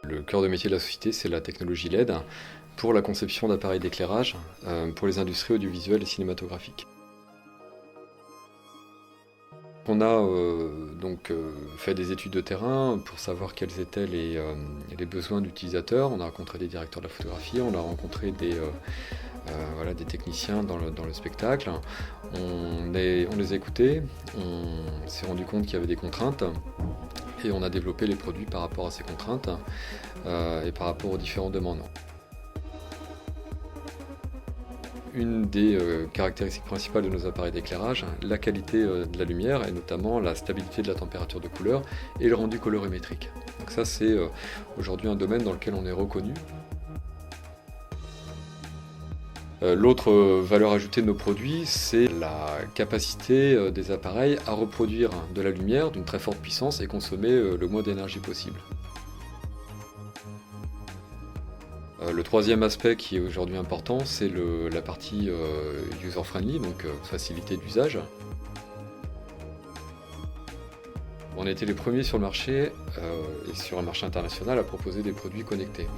Le cœur de métier de la société, c'est la technologie LED pour la conception d'appareils d'éclairage pour les industries audiovisuelles et cinématographiques. On a fait des études de terrain pour savoir quels étaient les besoins d'utilisateurs. On a rencontré des directeurs de la photographie, on a rencontré des techniciens dans le spectacle. On les a écoutés, on s'est rendu compte qu'il y avait des contraintes et on a développé les produits par rapport à ces contraintes et par rapport aux différentes demandes. Une des caractéristiques principales de nos appareils d'éclairage, la qualité de la lumière et notamment la stabilité de la température de couleur et le rendu colorimétrique. Donc ça c'est aujourd'hui un domaine dans lequel on est reconnu. L'autre valeur ajoutée de nos produits, c'est la capacité des appareils à reproduire de la lumière d'une très forte puissance et consommer le moins d'énergie possible. Le troisième aspect qui est aujourd'hui important, c'est la partie user-friendly, donc facilité d'usage. On a été les premiers sur le marché et sur un marché international à proposer des produits connectés.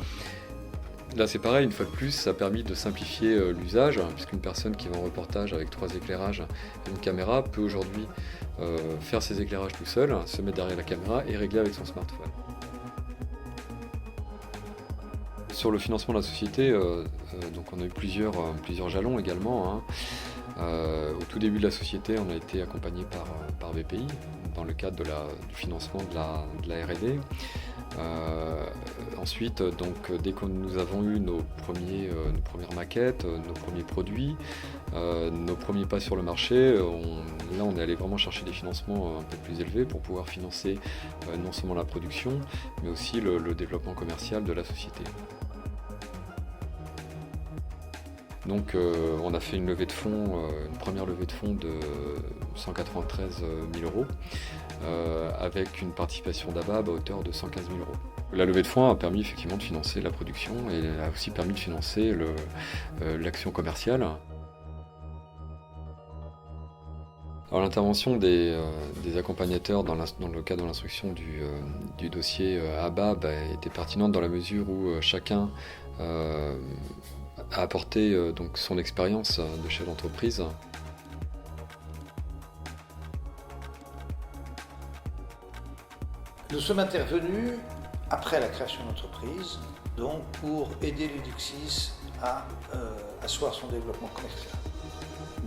Là c'est pareil, une fois de plus, ça a permis de simplifier l'usage, puisqu'une personne qui va en reportage avec 3 éclairages et une caméra peut aujourd'hui faire ses éclairages tout seul, se mettre derrière la caméra et régler avec son smartphone. Sur le financement de la société, donc on a eu plusieurs jalons également. Au tout début de la société, on a été accompagné par BPI dans le cadre du financement de la R&D. Ensuite, donc, dès que nous avons eu nos premières maquettes, nos premiers produits, nos premiers pas sur le marché, on est allé vraiment chercher des financements un peu plus élevés pour pouvoir financer non seulement la production, mais aussi le développement commercial de la société. Donc on a fait une première levée de fonds de 193 000 euros avec une participation d'ABAB à hauteur de 115 000 euros. La levée de fonds a permis effectivement de financer la production et a aussi permis de financer l'action commerciale. Alors l'intervention des accompagnateurs dans le cadre de l'instruction du dossier ABAB était pertinente dans la mesure où chacun a apporté donc son expérience de chef d'entreprise. Nous sommes intervenus après la création de l'entreprise, donc pour aider l'Eduxis à asseoir son développement commercial.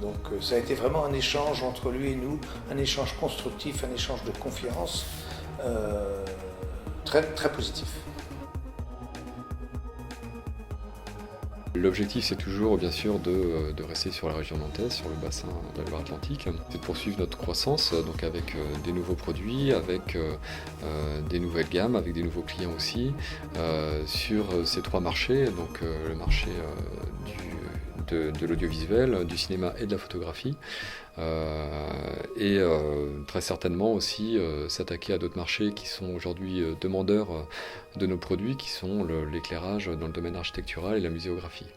Donc ça a été vraiment un échange entre lui et nous, un échange constructif, un échange de confiance très, très positif. L'objectif, c'est toujours, bien sûr, de rester sur la région nantaise, sur le bassin de la Loire-Atlantique. C'est de poursuivre notre croissance, donc avec des nouveaux produits, avec des nouvelles gammes, avec des nouveaux clients aussi, sur ces 3 marchés, donc le marché de l'audiovisuel, du cinéma et de la photographie, et très certainement aussi s'attaquer à d'autres marchés qui sont aujourd'hui demandeurs de nos produits, qui sont l'éclairage dans le domaine architectural et la muséographie.